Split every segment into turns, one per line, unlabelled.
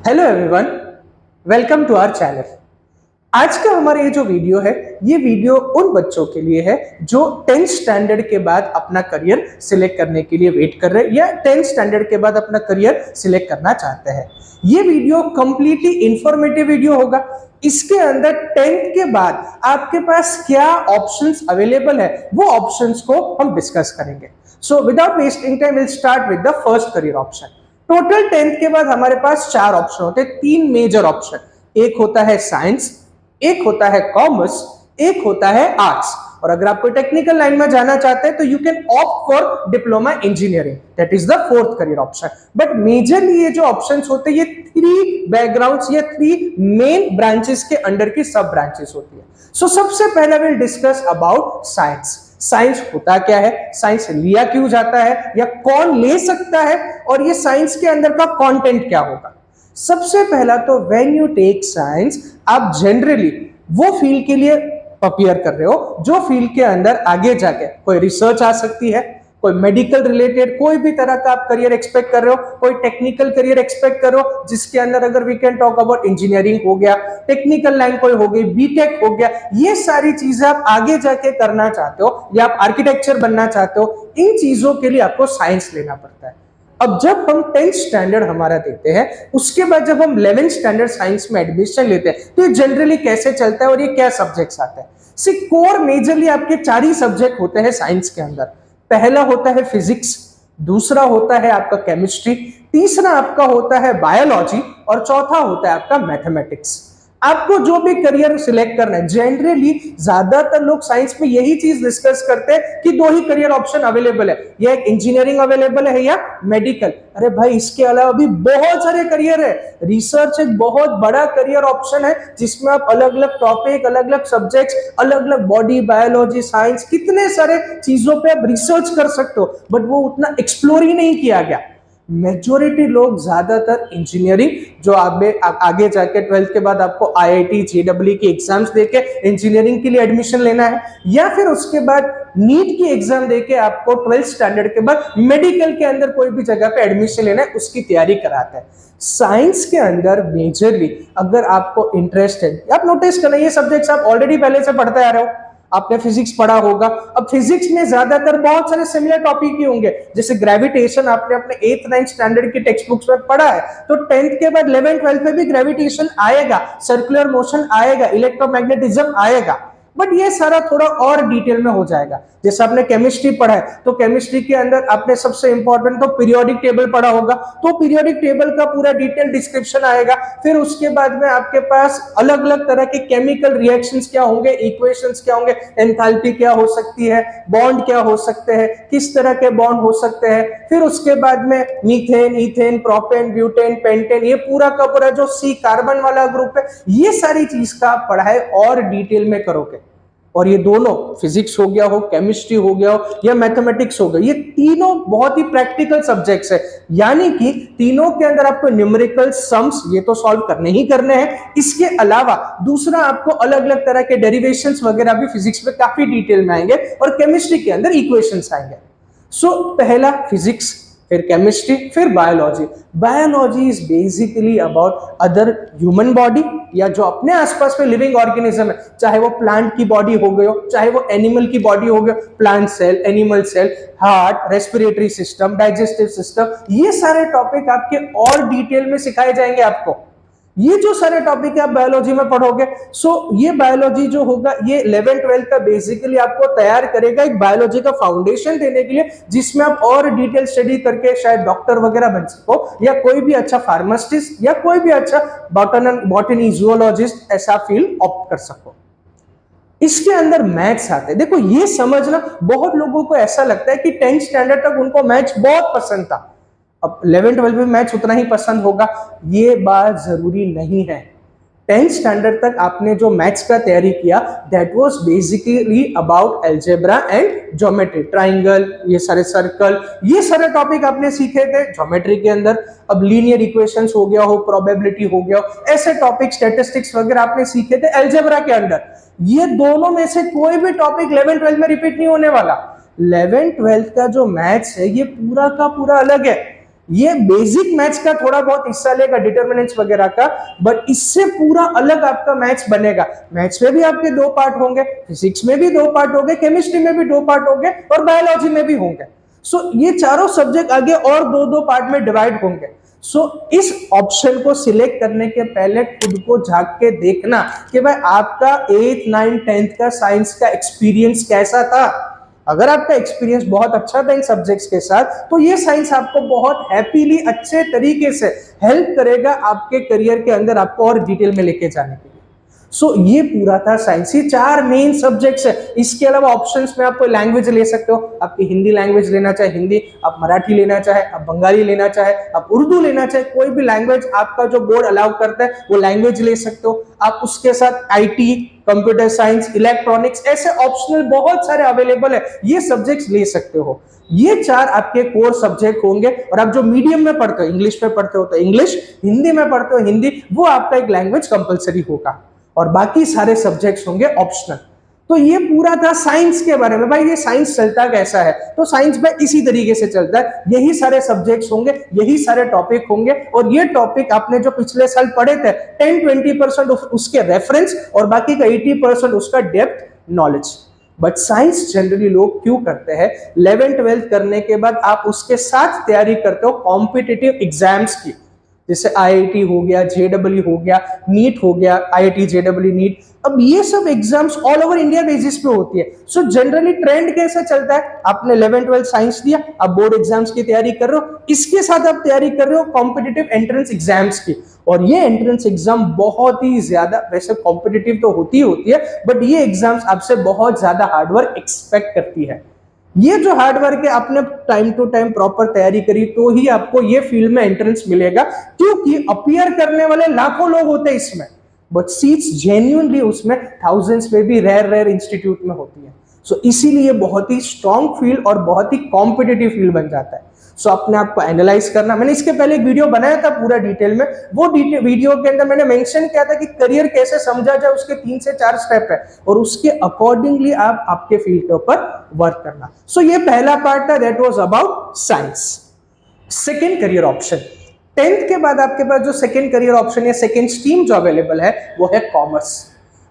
Hello everyone, welcome to our channel. आज का हमारा ये जो वीडियो है, ये वीडियो उन बच्चों के लिए है जो 10th स्टैंडर्ड के बाद अपना करियर सिलेक्ट करने के लिए वेट कर रहे हैं या 10th स्टैंडर्ड के बाद अपना करियर सिलेक्ट करना चाहते हैं। ये वीडियो कंप्लीटली इंफॉर्मेटिव वीडियो होगा। इसके अंदर 10th के बाद आपके पास क्या ऑप्शंस अवेलेबल है, वो ऑप्शंस को हम डिस्कस करेंगे। So without wasting time will start with the first career option. Total 10th के बाद हमारे पास 4 ऑप्शन होते हैं, 3 मेजर ऑप्शन। एक होता है साइंस, एक होता है कॉमर्स, एक होता है आर्ट्स। और अगर आप कोई टेक्निकल लाइन में जाना चाहते हैं तो you can opt for diploma engineering, that is the 4th career option. But majorly ये जो ऑप्शंस होते हैं ये 3 बैकग्राउंड्स या 3 मेन ब्रांचेस के अंडर की सब ब्रांचेस होती है। सो सबसे पहले will discuss about science. Science होता क्या है, साइंस लिया क्यों जाता है या कौन ले सकता है, और ये साइंस के अंदर का कंटेंट क्या होगा। सबसे पहला तो व्हेन यू टेक साइंस, आप जनरली वो फील्ड के लिए प्रिपेयर कर रहे हो जो फील्ड के अंदर आगे जाके कोई रिसर्च आ सकती है, कोई मेडिकल रिलेटेड कोई भी तरह का आप करियर एक्सपेक्ट कर रहे हो, कोई टेक्निकल करियर एक्सपेक्ट कर रहे हो जिसके अंदर अगर we can talk about engineering हो गया, टेक्निकल लाइन कोई हो गई, बीटेक हो गया, ये सारी चीजें आप आगे जाके करना चाहते हो या आप आर्किटेक्चर बनना चाहते हो, इन चीजों के लिए आपको साइंस लेना पड़ता है। अब जब हम 10th स्टैंडर्ड हमारा देते हैं, उसके बाद जब हम 11th स्टैंडर्ड साइंस में एडमिशन लेते हैं तो ये जनरली कैसे चलता है और ये क्या सब्जेक्ट्स आते हैं। सी कोर मेजरली आपके 4 ही सब्जेक्ट होते हैं साइंस के अंदर। पहला होता है फिजिक्स, दूसरा होता है आपका केमिस्ट्री, तीसरा आपका होता है बायोलॉजी और चौथा होता है आपका मैथमेटिक्स। आपको जो भी करियर सिलेक्ट करना है, जनरली ज्यादातर लोग साइंस में यही चीज डिस्कस करते हैं कि 2 ही करियर ऑप्शन अवेलेबल है, या एक इंजीनियरिंग अवेलेबल है या मेडिकल। अरे भाई, इसके अलावा भी बहुत सारे करियर है। रिसर्च एक बहुत बड़ा करियर ऑप्शन है जिसमें आप अलग अलग टॉपिक, अलग अलग सब्जेक्ट्स, अलग अलग बॉडी बायोलॉजी साइंस, कितने सारे चीजों पे आप रिसर्च कर सकते हो, बट वो उतना एक्सप्लोर ही नहीं किया गया। मेजोरिटी लोग ज्यादातर इंजीनियरिंग, जो आगे जाके 12th के बाद आपको आईआईटी जेईई की एग्जाम्स देके इंजीनियरिंग के लिए एडमिशन लेना है, या फिर उसके बाद नीट की एग्जाम देके आपको 12th स्टैंडर्ड के बाद मेडिकल के अंदर कोई भी जगह पे एडमिशन लेना है, उसकी तैयारी कराता है। साइंस के अंदर मेजरली अगर आपको इंटरेस्ट है, आप नोटिस करना ये सब्जेक्ट्स आप ऑलरेडी पहले से पढ़ते आ रहे हो। आपने फिजिक्स पढ़ा होगा, अब फिजिक्स में ज्यादातर बहुत सारे सिमिलर टॉपिक ही होंगे, जैसे ग्रेविटेशन आपने अपने 8th 9th स्टैंडर्ड की टेक्स्ट बुक्स में पढ़ा है, तो 10th के बाद 11th 12th में भी ग्रेविटेशन आएगा, सर्कुलर मोशन आएगा, इलेक्ट्रोमैग्नेटिज्म आएगा, बट ये सारा थोड़ा और डिटेल में हो जाएगा। जैसे आपने केमिस्ट्री पढ़ा है, तो केमिस्ट्री के अंदर आपने सबसे इंपॉर्टेंट तो पीरियोडिक टेबल पढ़ा होगा, तो पीरियोडिक टेबल का पूरा डिटेल डिस्क्रिप्शन आएगा। फिर उसके बाद में आपके पास अलग अलग तरह के केमिकल रिएक्शंस क्या होंगे, इक्वेशंस क्या होंगे, एंथैल्पी क्या हो सकती है, बॉन्ड क्या हो सकते हैं, किस तरह के बॉन्ड हो सकते हैं। फिर उसके बाद में methane, ethane, propane, butane, pentane, ये पूरा का पूरा जो सी कार्बन वाला ग्रुप है, ये सारी चीज का पढ़ाई और डिटेल में करोगे। और ये दोनों फिजिक्स हो गया हो, केमिस्ट्री हो गया हो या मैथमेटिक्स हो गया, ये तीनों बहुत ही प्रैक्टिकल सब्जेक्ट्स है, यानी कि तीनों के अंदर आपको न्यूमेरिकल सम्स ये तो सॉल्व करने ही करने हैं। इसके अलावा दूसरा आपको अलग अलग तरह के डेरिवेशंस वगैरह भी फिजिक्स में काफी डिटेल में आएंगे और केमिस्ट्री के अंदर इक्वेशंस आएंगे। सो पहला फिजिक्स, फिर केमिस्ट्री, फिर biology. Biology is basically about other human body या जो अपने आसपास में लिविंग ऑर्गेनिज्म है, चाहे वो प्लांट की बॉडी हो गई हो, चाहे वो एनिमल की बॉडी हो गई, plant cell, animal cell, heart, respiratory system, digestive system, ये सारे टॉपिक आपके और डिटेल में सिखाए जाएंगे आपको। ये जो सारे टॉपिक आप बायोलॉजी में पढ़ोगे, सो ये बायोलॉजी जो होगा ये 11th 12th का बेसिकली आपको तैयार करेगा एक बायोलॉजी का फाउंडेशन देने के लिए, जिसमें आप और डिटेल स्टडी करके शायद डॉक्टर वगैरह बन सको या कोई भी अच्छा फार्मासिस्ट या कोई भी अच्छा बॉटनी जूलॉजिस्ट ऐसा फील्ड ऑप्ट कर सको। इसके अंदर मैथ्स आते हैं। देखो, ये समझना, बहुत लोगों को ऐसा लगता है कि 10th स्टैंडर्ड तक उनको मैथ्स बहुत पसंद था, अब 11th 12th में मैथ्स उतना ही पसंद होगा, ये बात जरूरी नहीं है। 10th स्टैंडर्ड तक आपने जो मैथ्स का तैयारी किया, that was basically about algebra and geometry, triangle, ये सारे सर्कल, ये सारे टॉपिक आपने सीखे थे ज्योमेट्री के अंदर। अब लीनियर इक्वेशंस हो गया हो, प्रोबेबिलिटी हो गया हो, ऐसे टॉपिक, स्टैटिस्टिक्स वगैरह आपने सीखे थे अलजेब्रा के अंदर। ये दोनों में से कोई भी टॉपिक 11th 12th में रिपीट नहीं होने वाला। 11th 12th का जो मैथ्स है ये पूरा का पूरा अलग है। ये बेसिक मैथ्स का थोड़ा बहुत हिस्सा लेगा, डिटर्मिनेंट्स वगैरह का, बट इससे पूरा अलग आपका मैथ्स बनेगा। मैथ्स में भी आपके 2 पार्ट होंगे, फिजिक्स में भी 2 पार्ट होंगे, केमिस्ट्री में भी 2 पार्ट होंगे और बायोलॉजी में भी होंगे। सो ये चारों सब्जेक्ट आगे और 2-2 पार्ट में डिवाइड होंगे। इस ऑप्शन को सिलेक्ट करने के पहले खुद को झांक के देखना कि भाई आपका 8th 9th 10th का साइंस का एक्सपीरियंस कैसा था। अगर आपका एक्सपीरियंस बहुत अच्छा था इन सब्जेक्ट्स के साथ, तो ये साइंस आपको बहुत हैप्पीली अच्छे तरीके से हेल्प करेगा आपके करियर के अंदर आपको और डिटेल में लेके जाने के लिए। ये पूरा था साइंस। ये 4 मेन सब्जेक्ट्स है। इसके अलावा ऑप्शंस में आप कोई लैंग्वेज ले सकते हो, आपकी हिंदी लैंग्वेज लेना चाहे हिंदी, आप मराठी लेना चाहे, आप बंगाली लेना चाहे, आप उर्दू लेना चाहे, कोई भी लैंग्वेज आपका जो बोर्ड अलाउ करता है वो लैंग्वेज ले सकते हो। आप उसके साथ आईटी, कंप्यूटर साइंस, इलेक्ट्रॉनिक्स, ऐसे ऑप्शनल बहुत सारे अवेलेबल है, ये सब्जेक्ट्स ले सकते हो। ये 4 आपके कोर सब्जेक्ट होंगे। और आप जो मीडियम में पढ़ते हो, इंग्लिश में पढ़ते हो तो इंग्लिश, हिंदी में पढ़ते हो हिंदी, वो आपका एक लैंग्वेज कंपलसरी होगा और बाकी सारे सब्जेक्ट्स होंगे ऑप्शनल। तो ये पूरा था साइंस के बारे में। भाई ये साइंस चलता कैसा है, तो साइंस में इसी तरीके से चलता है। यही सारे सब्जेक्ट्स होंगे, यही सारे टॉपिक होंगे, और ये टॉपिक आपने जो पिछले साल पढ़े थे 10-20% उसके रेफरेंस और बाकी का 80% उसका depth knowledge. But science generally लोग क्यों करते हैं, 11th-12th करने के बाद आप उसके साथ तैयारी करते हो कॉम्पिटिटिव एग्जाम्स की, जैसे आईआईटी हो गया, जेडब्ल्यू हो गया, नीट हो गया, आईआईटी जेडब्ल्यू नीट। अब ये सब exams all over India basis पे होती है। जनरली ट्रेंड कैसे चलता है, आपने 11th-12th साइंस दिया, अब बोर्ड एग्जाम्स की तैयारी कर रहे हो, इसके साथ आप तैयारी कर रहे हो कॉम्पिटिटिव एंट्रेंस एग्जाम्स की। और ये एंट्रेंस एग्जाम बहुत ही ज्यादा, वैसे कॉम्पिटिटिव तो होती है, बट ये एग्जाम्स आपसे बहुत ज्यादा हार्डवर्क एक्सपेक्ट करती है। ये जो हार्डवर्क है, आपने टाइम टू टाइम प्रॉपर तैयारी करी तो ही आपको ये फील्ड में एंट्रेंस मिलेगा, क्योंकि अपीयर करने वाले लाखों लोग होते हैं इसमें, बट सीट्स जेन्युइनली उसमें थाउजेंड्स में भी रेयर इंस्टीट्यूट में होती है। इसीलिए बहुत ही स्ट्रॉन्ग फील्ड और बहुत ही कॉम्पिटिटिव फील्ड बन जाता है। अपने आप को एनालाइज करना, मैंने इसके पहले एक वीडियो बनाया था पूरा डिटेल में, वो वीडियो के अंदर मैंने मेंशन किया था कि करियर कैसे समझा जाए, उसके 3 से 4 स्टेप है और उसके अकॉर्डिंगली आप आपके फील्ड के ऊपर वर्क करना। ये पहला पार्ट था, that was about science. Second career option, 10th के बाद आपके पास जो सेकेंड करियर ऑप्शन है, सेकेंड स्ट्रीम जो अवेलेबल है, वो है कॉमर्स।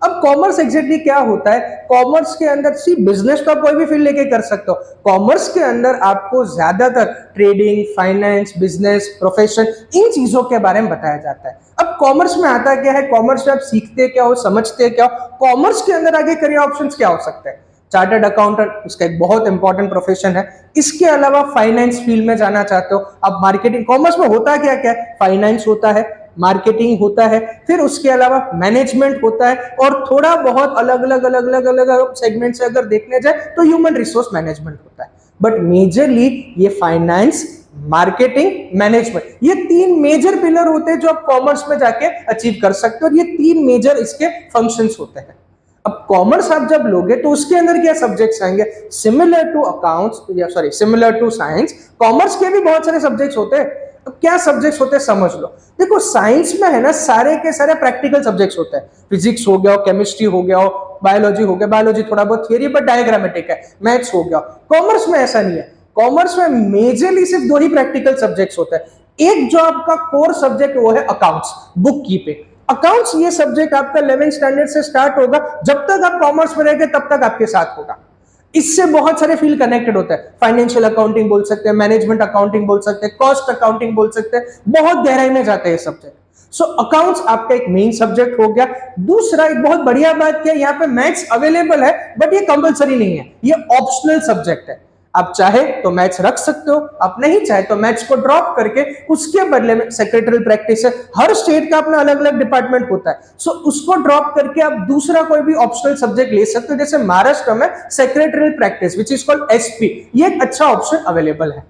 अब कॉमर्स एग्जैक्टली क्या होता है, कॉमर्स के अंदर सिर्फ बिजनेस तो आप कोई भी फील्ड लेके कर सकते हो। कॉमर्स के अंदर आपको ज्यादातर ट्रेडिंग, फाइनेंस, बिजनेस, प्रोफेशन, इन चीजों के बारे में बताया जाता है। अब कॉमर्स में आता क्या है, कॉमर्स में आप सीखते क्या हो, समझते क्या हो, कॉमर्स के अंदर आगे करियर ऑप्शंस क्या हो सकते हैं। चार्टर्ड अकाउंटेंट, उसका एक बहुत इंपॉर्टेंट प्रोफेशन है। इसके अलावा फाइनेंस फील्ड में जाना चाहते हो आप, मार्केटिंग, कॉमर्स में होता क्या क्या है, फाइनेंस होता है, मार्केटिंग होता है, फिर उसके अलावा मैनेजमेंट होता है, और थोड़ा बहुत अलग अलग सेगमेंट से अगर देखने जाए तो ह्यूमन रिसोर्स मैनेजमेंट होता है। बट मेजरली ये फाइनेंस, मार्केटिंग, मैनेजमेंट, ये 3 मेजर पिलर होते हैं जो आप कॉमर्स में जाके अचीव कर सकते हो, और ये 3 मेजर इसके फंक्शंस होते हैं। अब कॉमर्स आप जब लोगे तो उसके अंदर क्या सब्जेक्ट्स आएंगे, सिमिलर टू अकाउंट्स, या sorry similar to science, commerce के भी बहुत सारे सब्जेक्ट्स होते हैं। अब क्या सब्जेक्ट्स होते हैं समझ लो। देखो साइंस में है ना, सारे के सारे प्रैक्टिकल सब्जेक्ट्स होते हैं, फिजिक्स हो गया, केमिस्ट्री हो गया, बायोलॉजी हो गया, बायोलॉजी थोड़ा बहुत थियरी पर डायग्रामेटिक है, मैथ्स हो गया। कॉमर्स में ऐसा नहीं है, कॉमर्स में मेजरली सिर्फ 2 ही प्रैक्टिकल सब्जेक्ट्स होते हैं। एक जो आपका कोर सब्जेक्ट वो है अकाउंट्स, बुक कीपिंग। अकाउंट्स ये सब्जेक्ट आपका 11th स्टैंडर्ड से स्टार्ट होगा, जब तक आप कॉमर्स में रहेंगे तब तक आपके साथ होगा। इससे बहुत सारे फील्ड कनेक्टेड होते हैं, फाइनेंशियल अकाउंटिंग बोल सकते हैं, मैनेजमेंट अकाउंटिंग बोल सकते हैं, कॉस्ट अकाउंटिंग बोल सकते हैं, बहुत गहराई में जाते हैं सब्जेक्ट। अकाउंट्स आपका एक मेन सब्जेक्ट हो गया। दूसरा एक बहुत बढ़िया बात क्या है, यहाँ पे मैथ्स अवेलेबल है, बट ये कंपलसरी नहीं है, ये ऑप्शनल सब्जेक्ट है। आप चाहे तो मैथ्स रख सकते हो, आप नहीं चाहे तो मैथ्स को ड्रॉप करके उसके बदले में सेक्रेटरियल प्रैक्टिस है, हर स्टेट का अपना अलग अलग डिपार्टमेंट होता है, उसको ड्रॉप करके आप दूसरा कोई भी ऑप्शनल सब्जेक्ट ले सकते हो। जैसे महाराष्ट्र में secretarial practice which is called SP, ये एक अच्छा ऑप्शन अवेलेबल है।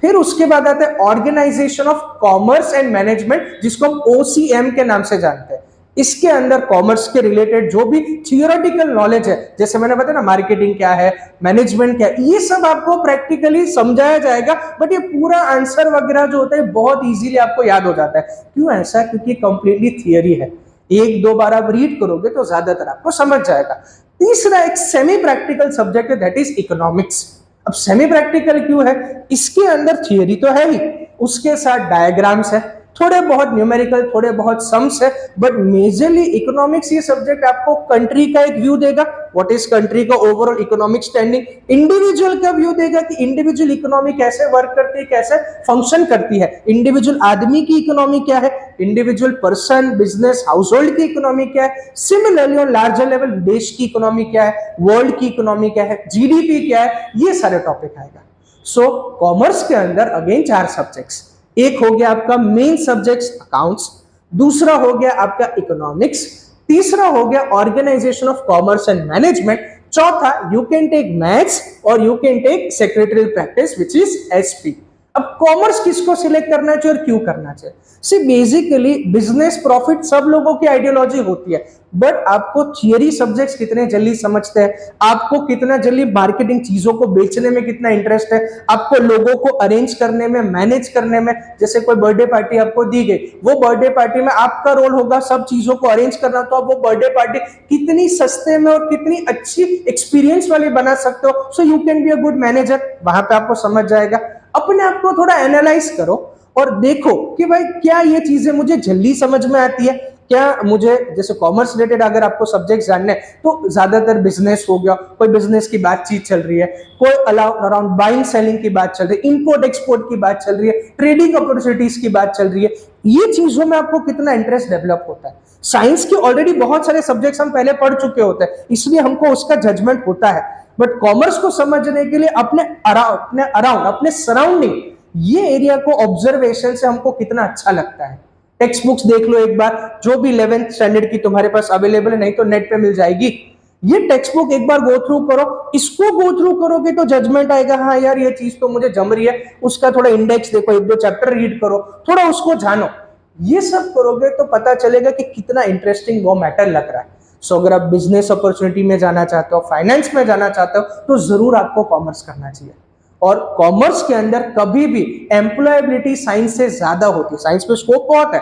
फिर उसके बाद आता है organisation of commerce and management, जिसको हम ओसीएम के नाम से जानते हैं। इसके अंदर कॉमर्स के रिलेटेड जो भी थियोरेटिकल नॉलेज है, जैसे मैंने बताया ना मार्केटिंग क्या है, मैनेजमेंट क्या है, ये सब आपको प्रैक्टिकली समझाया जाएगा। बट ये पूरा आंसर वगैरह जो होता है बहुत इजीली आपको याद हो जाता है। क्यों ऐसा, क्योंकि कंप्लीटली थियरी है, 1-2 बार आप रीड करोगे तो ज्यादातर आपको समझ जाएगा। तीसरा एक सेमी प्रैक्टिकल सब्जेक्ट है, दैट इज इकोनॉमिक्स। अब सेमी प्रैक्टिकल क्यों है, इसके अंदर थियरी तो है ही, उसके साथ डायग्राम्स है, थोड़े बहुत न्यूमेरिकल, थोड़े बहुत सम्स है, बट मेजरली इकोनॉमिक्स ये सब्जेक्ट आपको कंट्री का एक व्यू देगा, व्हाट इज कंट्री का ओवरऑल इकोनॉमिक स्टैंडिंग, इंडिविजुअल का व्यू देगा कि इंडिविजुअल इकोनॉमी कैसे वर्क करती है, कैसे फंक्शन करती है, इंडिविजुअल आदमी की इकोनॉमी क्या है, individual person, business, house hold की इकोनॉमी क्या है, सिमिलरली ऑन लार्जर लेवल देश की इकोनॉमी क्या है, वर्ल्ड की इकोनॉमी क्या है, जीडीपी क्या है, ये सारे टॉपिक आएगा। सो कॉमर्स के अंदर अगेन 4 सब्जेक्ट्स, एक हो गया आपका मेन सब्जेक्ट्स अकाउंट्स, दूसरा हो गया आपका इकोनॉमिक्स, तीसरा हो गया organisation of commerce and management, चौथा यू कैन टेक मैथ्स और you can take secretarial practice which is SP. अब कॉमर्स किसको सिलेक्ट करना चाहिए और क्यों करना चाहिए? सी बेसिकली बिजनेस प्रॉफिट सब लोगों की आइडियोलॉजी होती है, बट आपको थियरी सब्जेक्ट्स कितने जल्दी समझते हैं, आपको कितना जल्दी मार्केटिंग चीजों को बेचने में कितना इंटरेस्ट है, आपको लोगों को अरेंज करने में, मैनेज करने में, जैसे कोई बर्थडे पार्टी आपको दी गई, वो बर्थडे पार्टी में आपका रोल होगा सब चीजों को अरेंज करना, तो आप वो बर्थडे पार्टी कितनी सस्ते में और कितनी अच्छी एक्सपीरियंस वाली बना सकते हो, so you can be a good manager, वहां पे आपको समझ जाएगा। अपने आप को थोड़ा एनालाइज करो और देखो कि भाई क्या ये चीजें मुझे जल्दी समझ में आती है, क्या मुझे, जैसे कॉमर्स रिलेटेड अगर आपको सब्जेक्ट जानने हैं तो ज्यादातर बिजनेस हो गया, कोई बिजनेस की बातचीत चल रही है, कोई अराउंड बाइंग सेलिंग की बात चल रही है, इंपोर्ट एक्सपोर्ट की बात चल रही है, ट्रेडिंग अपॉर्चुनिटीज की बात चल रही है, ये चीजों में आपको कितना इंटरेस्ट डेवलप होता है। साइंस के ऑलरेडी बहुत सारे सब्जेक्ट्स हम पहले पढ़ चुके होते हैं, इसलिए हमको उसका जजमेंट होता है, बट कॉमर्स को समझने के लिए अपने अराउंड अपने सराउंडिंग ये एरिया को ऑब्जर्वेशन से हमको कितना अच्छा लगता है। टेक्स्ट बुक्स देख लो एक बार, जो भी 11th स्टैंडर्ड की तुम्हारे पास अवेलेबल है, नहीं तो नेट पे मिल जाएगी, ये टेक्स्ट बुक एक बार गो थ्रू करो, इसको गो थ्रू करोगे तो जजमेंट आएगा, हाँ यार ये चीज तो मुझे जम रही है, उसका थोड़ा इंडेक्स देखो, 1-2 चैप्टर रीड करो, थोड़ा उसको जानो, ये सब करोगे तो पता चलेगा कि कितना इंटरेस्टिंग वो मैटर लग रहा है। सो अगर आप बिजनेस अपॉर्चुनिटी में जाना चाहते हो, फाइनेंस में जाना चाहते हो, तो जरूर आपको कॉमर्स करना चाहिए। और कॉमर्स के अंदर कभी भी एम्प्लॉयबिलिटी साइंस से ज्यादा होती है, साइंस में स्कोप बहुत है,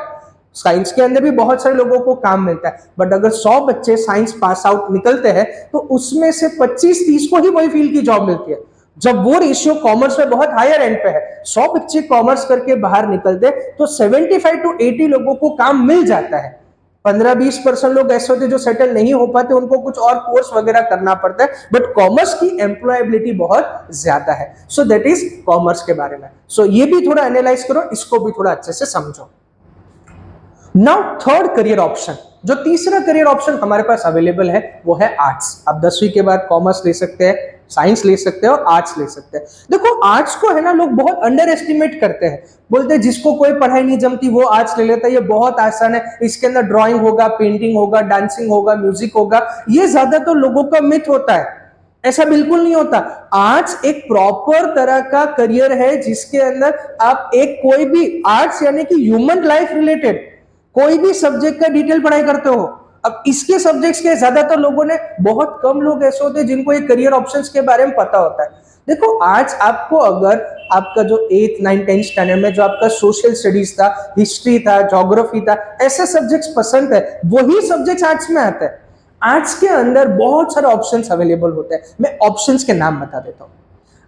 साइंस के अंदर भी बहुत सारे लोगों को काम मिलता है, बट अगर 100 बच्चे साइंस पास आउट निकलते हैं तो उसमें से 25-30 को ही वही फील्ड की जॉब मिलती है, जब वो रेशियो कॉमर्स में बहुत हायर एंड पे है। 100 बच्चे कॉमर्स करके बाहर निकलते तो 75-80 लोगों को काम मिल जाता है, 15-20% लोग ऐसे होते जो सेटल नहीं हो पाते, उनको कुछ और कोर्स वगैरह करना पड़ता है, बट कॉमर्स की एम्प्लॉयबिलिटी बहुत ज्यादा है। सो दैट इज कॉमर्स के बारे में। सो ये भी थोड़ा एनालाइज करो, इसको भी थोड़ा अच्छे से समझो। नाउ थर्ड करियर ऑप्शन, जो तीसरा करियर ऑप्शन हमारे पास अवेलेबल है वो है आर्ट्स। आप 10वीं के बाद कॉमर्स ले सकते हैं, साइंस ले सकते हैं और आर्ट्स ले सकते हैं। देखो आर्ट्स को है ना लोग बहुत अंडर एस्टिमेट करते हैं, बोलते हैं जिसको कोई पढ़ाई नहीं जमती वो आर्ट्स ले लेता है, ये बहुत आसान है, इसके अंदर ड्राइंग होगा, पेंटिंग होगा, डांसिंग होगा, म्यूजिक होगा, ये ज्यादातर लोगों का मिथ होता है। ऐसा बिल्कुल नहीं होता। आर्ट्स एक प्रॉपर तरह का करियर है जिसके अंदर आप एक कोई भी आर्ट्स यानी कि ह्यूमन लाइफ रिलेटेड कोई भी सब्जेक्ट का डिटेल पढ़ाई करते हो। अब इसके सब्जेक्ट्स के ज्यादातर लोगों ने, बहुत कम लोग ऐसे होते हैं जिनको ये करियर ऑप्शंस के बारे में पता होता है। देखो आज आपको अगर आपका जो 8th 9th 10th स्टैंडर्ड में जो आपका सोशल स्टडीज था, हिस्ट्री था, ज्योग्राफी था, ऐसे सब्जेक्ट्स पसंद है, वही सब्जेक्ट्स आर्ट्स में आते हैं। आर्ट्स के अंदर बहुत सारे ऑप्शंस अवेलेबल होते हैं, मैं ऑप्शंस के नाम बता देता हूँ।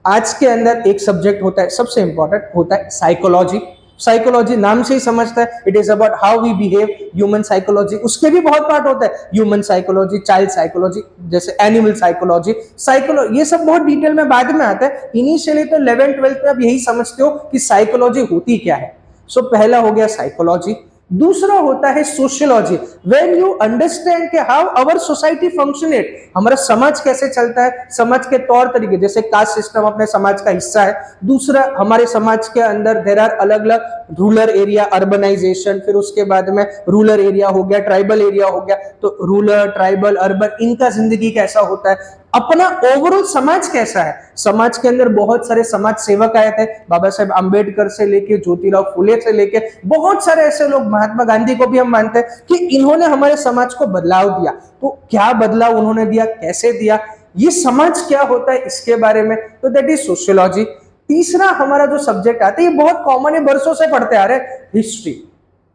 आर्ट्स के अंदर एक सब्जेक्ट होता है, सबसे इंपॉर्टेंट होता है साइकोलॉजी। साइकोलॉजी नाम से ही समझता है, it is about how we behave, human psychology. उसके भी बहुत पार्ट होता है, ह्यूमन साइकोलॉजी, चाइल्ड साइकोलॉजी, जैसे एनिमल साइकोलॉजी, साइकोलॉजी, ये सब बहुत डिटेल में बाद में आता है। इनिशियली तो 11th 12th में आप यही समझते हो कि साइकोलॉजी होती क्या है। सो पहला हो गया साइकोलॉजी। दूसरा होता है सोशियोलॉजी, व्हेन यू अंडरस्टैंड कि हाउ आवर सोसाइटी फंक्शनेट, हमारा समाज कैसे चलता है, समाज के तौर तरीके, जैसे कास्ट सिस्टम अपने समाज का हिस्सा है। दूसरा, हमारे समाज के अंदर देयर आर अलग अलग रूरल एरिया, अर्बनाइजेशन, फिर उसके बाद में रूरल एरिया हो गया, ट्राइबल एरिया हो गया, तो रूरल, ट्राइबल, अर्बन, इनका जिंदगी कैसा होता है, अपना ओवरऑल समाज कैसा है। समाज के अंदर बहुत सारे समाज सेवक आए थे, बाबा साहेब अंबेडकर से लेके ज्योतिराव फुले से लेके बहुत सारे ऐसे लोग, महात्मा गांधी को भी हम मानते हैं कि इन्होंने हमारे समाज को बदलाव दिया। तो क्या बदलाव उन्होंने दिया, कैसे दिया, ये समाज क्या होता है, इसके बारे में, तो दैट इज सोशियोलॉजी। तीसरा हमारा जो सब्जेक्ट आता है, ये बहुत कॉमन है, बरसों से पढ़ते आ रहे हैं, हिस्ट्री।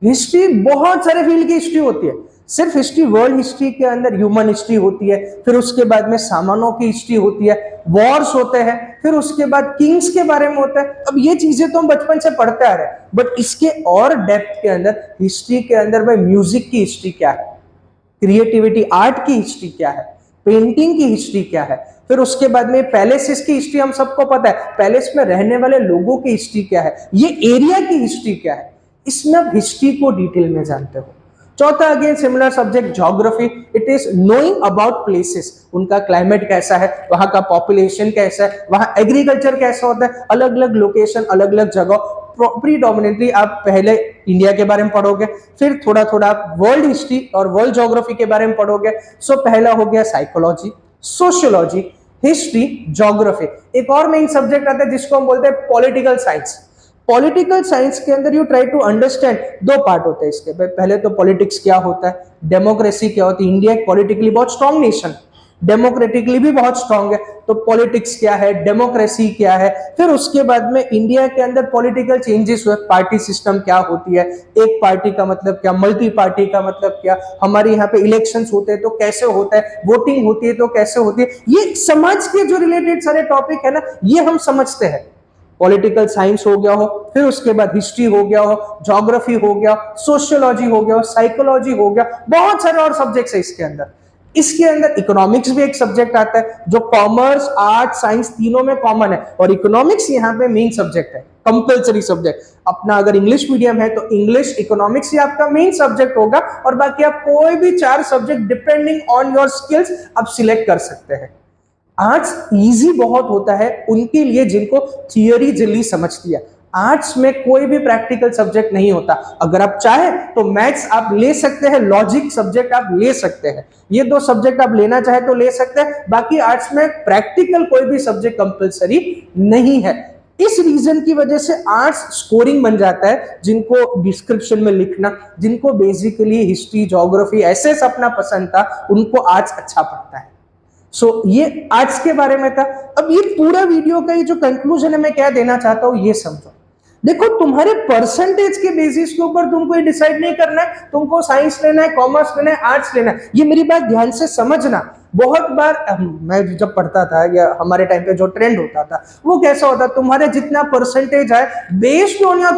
हिस्ट्री बहुत सारे फील्ड की हिस्ट्री होती है, सिर्फ हिस्ट्री, वर्ल्ड हिस्ट्री के अंदर ह्यूमन हिस्ट्री होती है, फिर उसके बाद में सामानों की हिस्ट्री होती है, वॉर्स होते हैं, फिर उसके बाद किंग्स के बारे में होता है। अब ये चीजें तो हम बचपन से पढ़ते आ रहे हैं, बट इसके और डेप्थ के अंदर हिस्ट्री के अंदर भाई म्यूजिक की हिस्ट्री क्या है, क्रिएटिविटी आर्ट की हिस्ट्री क्या है, पेंटिंग की हिस्ट्री क्या है, फिर उसके बाद में पैलेसेस की हिस्ट्री हम सबको पता है, पैलेस में रहने वाले लोगों की हिस्ट्री क्या है, ये एरिया की हिस्ट्री क्या है, इसमें आप हिस्ट्री को डिटेल में जानते हो। चौथा again similar subject geography, it is knowing about places, उनका क्लाइमेट कैसा है, वहां का पॉपुलेशन कैसा है, वहां एग्रीकल्चर कैसा होता है, अलग अलग लोकेशन, अलग अलग जगह। प्रीडोमिनेटली आप पहले इंडिया के बारे में पढ़ोगे, फिर थोड़ा थोड़ा आप वर्ल्ड हिस्ट्री और वर्ल्ड ज्योग्राफी के बारे में पढ़ोगे। सो पहला हो गया साइकोलॉजी, सोशियोलॉजी, हिस्ट्री, ज्योग्राफी। एक और मेन सब्जेक्ट आता है जिसको हम बोलते हैं पॉलिटिकल साइंस। पॉलिटिकल साइंस के अंदर यू ट्राई टू अंडरस्टैंड, दो पार्ट होते हैं इसके। पहले तो पॉलिटिक्स क्या होता है, डेमोक्रेसी क्या होती है, इंडिया एक पॉलिटिकली बहुत स्ट्रांग नेशन, डेमोक्रेटिकली भी बहुत स्ट्रांग है, तो पॉलिटिक्स क्या है, डेमोक्रेसी क्या है। फिर उसके बाद में इंडिया के अंदर पॉलिटिकल चेंजेस हुए, पार्टी सिस्टम क्या होती है, एक पार्टी का मतलब क्या, मल्टी पार्टी का मतलब क्या, हमारे यहाँ पे इलेक्शंस होते हैं तो कैसे होता है, वोटिंग होती है तो कैसे होती है। ये समाज के जो रिलेटेड सारे टॉपिक है ना, ये हम समझते हैं। पॉलिटिकल साइंस हो गया हो, फिर उसके बाद हिस्ट्री हो गया हो, ज्योग्राफी हो गया, सोशियोलॉजी हो गया, साइकोलॉजी हो गया, बहुत सारे और सब्जेक्ट्स है इसके अंदर। इसके अंदर इकोनॉमिक्स भी एक सब्जेक्ट आता है जो कॉमर्स, आर्ट, साइंस तीनों में कॉमन है, और इकोनॉमिक्स यहाँ पे मेन सब्जेक्ट है, कंपल्सरी सब्जेक्ट। अपना अगर इंग्लिश मीडियम है तो इंग्लिश, इकोनॉमिक्स ही आपका मेन सब्जेक्ट होगा, और बाकी आप कोई भी 4 subject depending on your skills आप सिलेक्ट कर सकते हैं। आर्ट्स इजी बहुत होता है उनके लिए जिनको थियोरी जल्दी समझती है। आर्ट्स में कोई भी प्रैक्टिकल सब्जेक्ट नहीं होता। अगर आप चाहे तो मैथ्स आप ले सकते हैं, लॉजिक सब्जेक्ट आप ले सकते हैं, ये 2 सब्जेक्ट आप लेना चाहे तो ले सकते हैं। बाकी आर्ट्स में प्रैक्टिकल कोई भी सब्जेक्ट कंपलसरी नहीं है। इस रीजन की वजह से आर्ट्स स्कोरिंग बन जाता है, जिनको डिस्क्रिप्शन में लिखना, जिनको बेसिकली हिस्ट्री, ज्योग्राफी ऐसे सपना पसंद था, उनको आर्ट्स अच्छा पड़ता है। ये आर्ट्स के बारे में था। अब ये पूरा वीडियो का ये जो कंक्लूजन है, मैं क्या देना चाहता हूं ये समझो। देखो, तुम्हारे परसेंटेज के बेसिस के ऊपर तुमको ये डिसाइड नहीं करना है तुमको साइंस लेना है, कॉमर्स लेना है, आर्ट्स लेना है। ये मेरी बात ध्यान से समझना। बहुत बार मैं जब पढ़ता था या हमारे टाइम पे जो ट्रेंड होता था वो कैसा होता, तुम्हारे जितना परसेंटेज है, based on your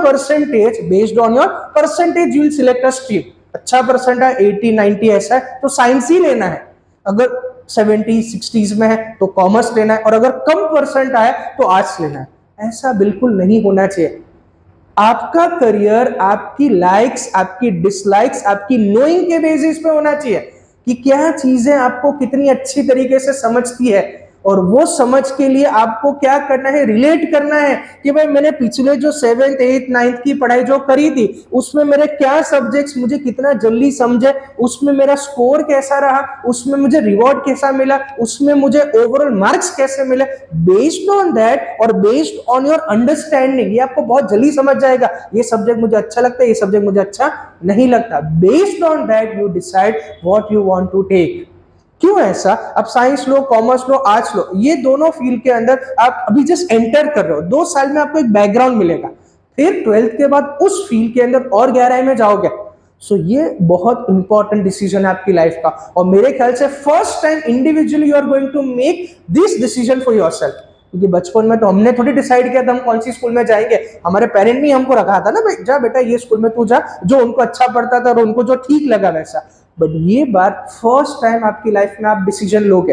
percentage you will select a stream. अच्छा परसेंट है 80 90 ऐसा है तो साइंस ही लेना है, अगर 70 60s में है तो कॉमर्स लेना है, और अगर कम परसेंट आए तो आर्ट्स लेना है। ऐसा बिल्कुल नहीं होना चाहिए। आपका करियर आपकी लाइक्स, आपकी डिसलाइक्स, आपकी नोइंग के बेसिस पे होना चाहिए कि क्या चीजें आपको कितनी अच्छी तरीके से समझती है, और वो समझ के लिए आपको क्या करना है, रिलेट करना है कि भाई मैंने पिछले जो 7th 8th 9th की पढ़ाई जो करी थी उसमें मेरे क्या सब्जेक्ट्स मुझे कितना जल्दी समझे, उसमें मेरा स्कोर कैसा रहा, उसमें मुझे रिवॉर्ड कैसा मिला, उसमें मुझे ओवरऑल मार्क्स कैसे मिले। बेस्ड ऑन दैट और बेस्ड ऑन योर अंडरस्टैंडिंग, ये आपको बहुत जल्दी समझ जाएगा ये सब्जेक्ट मुझे अच्छा लगता है, ये सब्जेक्ट मुझे अच्छा नहीं लगता। Based on that you decide what you want to take. क्यों ऐसा? अब साइंस लो, कॉमर्स लो, आर्ट्स लो, ये दोनों फील्ड के अंदर आप अभी जस्ट एंटर कर रहे हो, 2 साल में आपको एक बैकग्राउंड मिलेगा, फिर 12th के बाद उस फील्ड के अंदर और गहराई में जाओगे। ये बहुत इंपॉर्टेंट डिसीजन है आपकी लाइफ का, और मेरे ख्याल से first time individually you are going to make this decision for yourself. क्योंकि बचपन में तो हमने थोड़ी डिसाइड किया था हम कौन सी स्कूल में जाएंगे, हमारे पेरेंट ने हमको रखा था ना, भाई जा बेटा ये स्कूल में तू जा, जो उनको अच्छा पड़ता था और उनको जो ठीक लगा वैसा। बट ये बात फर्स्ट टाइम आपकी लाइफ में आप डिसीजन लोगे,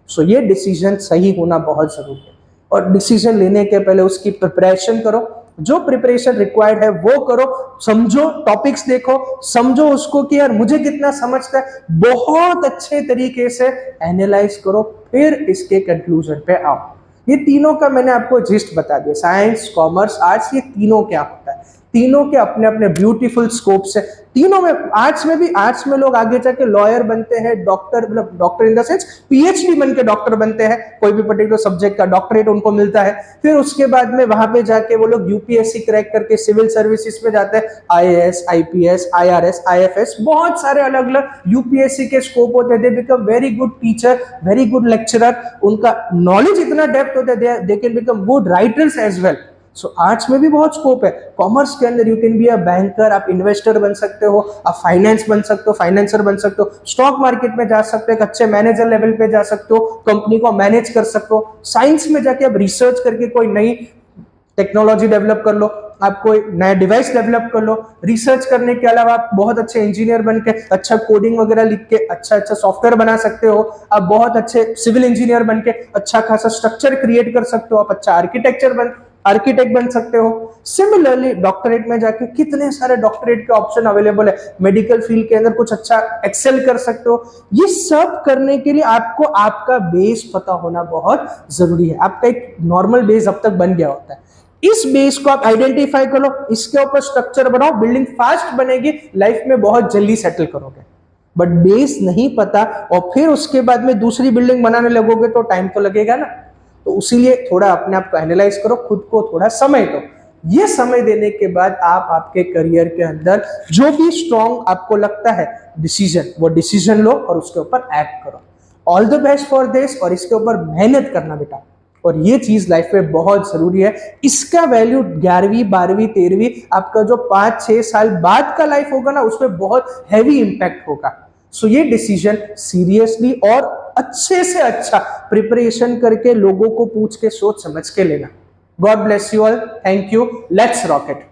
ये डिसीजन सही होना बहुत जरूरी है। और डिसीजन लेने के पहले उसकी प्रिपरेशन करो, जो प्रिपरेशन रिक्वायर्ड है वो करो, समझो, टॉपिक्स देखो, समझो उसको कि यार मुझे कितना समझता है, बहुत अच्छे तरीके से एनालाइज करो, फिर इसके कंक्लूजन पे आओ। ये तीनों का मैंने आपको जिस्ट बता दिया, साइंस, कॉमर्स, आर्ट्स, ये तीनों क्या होता है, तीनों के अपने अपने ब्यूटीफुल स्कोप्स है। तीनों में, आर्ट्स में भी, आर्ट्स में लोग आगे जाके लॉयर बनते हैं, डॉक्टर, मतलब doctor in the sense PhD बन के डॉक्टर बनते हैं, कोई भी पर्टिकुलर सब्जेक्ट का डॉक्टरेट उनको मिलता है। फिर उसके बाद में वहां पे जाके वो लोग यूपीएससी क्रैक करके सिविल सर्विसेज में जाते हैं, आईएएस, आईपीएस, आईआरएस, आईएफएस, बहुत सारे अलग अलग यूपीएससी के स्कोप होते हैं। They become very good teacher, very good lecturer, उनका नॉलेज इतना डेप्थ होता है, they can become good writers as well. So arts में भी बहुत स्कोप है। कॉमर्स के अंदर you can be a banker, आप इन्वेस्टर बन सकते हो, आप फाइनेंस बन सकते हो, फाइनेंसर बन सकते हो, स्टॉक मार्केट में जा सकते हो, एक अच्छे मैनेजर लेवल पे जा सकते हो, कंपनी को मैनेज कर सकते हो। साइंस में जाके आप रिसर्च करके कोई नई टेक्नोलॉजी डेवलप कर लो, आप कोई नया डिवाइस डेवलप कर लो। रिसर्च करने के अलावा आप बहुत अच्छे इंजीनियर बन के अच्छा कोडिंग वगैरह लिख के अच्छा सॉफ्टवेयर बना सकते हो। आप बहुत अच्छे सिविल इंजीनियर बन के अच्छा खासा स्ट्रक्चर क्रिएट कर सकते हो। आप अच्छा आर्किटेक्ट बन सकते हो। सिमिलरली डॉक्टरेट में जाके कितने सारे डॉक्टरेट के ऑप्शन अवेलेबल है। मेडिकल फील्ड के अंदर कुछ अच्छा एक्सेल कर सकते हो। ये सब करने के लिए आपको आपका बेस पता होना बहुत जरूरी है। आपका एक नॉर्मल बेस अब तक बन गया होता है, इस बेस को आप आइडेंटिफाई करो, इसके ऊपर स्ट्रक्चर बनाओ, बिल्डिंग फास्ट बनेगी, लाइफ में बहुत जल्दी सेटल करोगे। बट बेस नहीं पता और फिर उसके बाद में दूसरी बिल्डिंग बनाने लगोगे तो टाइम तो लगेगा ना। तो इसीलिए थोड़ा अपने आप को एनालाइज करो, खुद को थोड़ा समय दो। ये समय देने के बाद आप आपके करियर के अंदर जो भी स्ट्रॉन्ग आपको लगता है डिसीजन, वो डिसीजन लो और उसके ऊपर एक्ट करो। All the best for this, और इसके ऊपर मेहनत करना बेटा। और ये चीज लाइफ में बहुत जरूरी है। इसका वैल्यू 11वीं 12वीं 13वीं आपका जो 5-6 साल बाद का लाइफ होगा ना, उसमें बहुत हैवी इंपैक्ट होगा। सो ये डिसीजन सीरियसली और अच्छे से अच्छा प्रिपरेशन करके लोगों को पूछ के सोच समझ के लेना। God bless you all, thank you, let's rock it.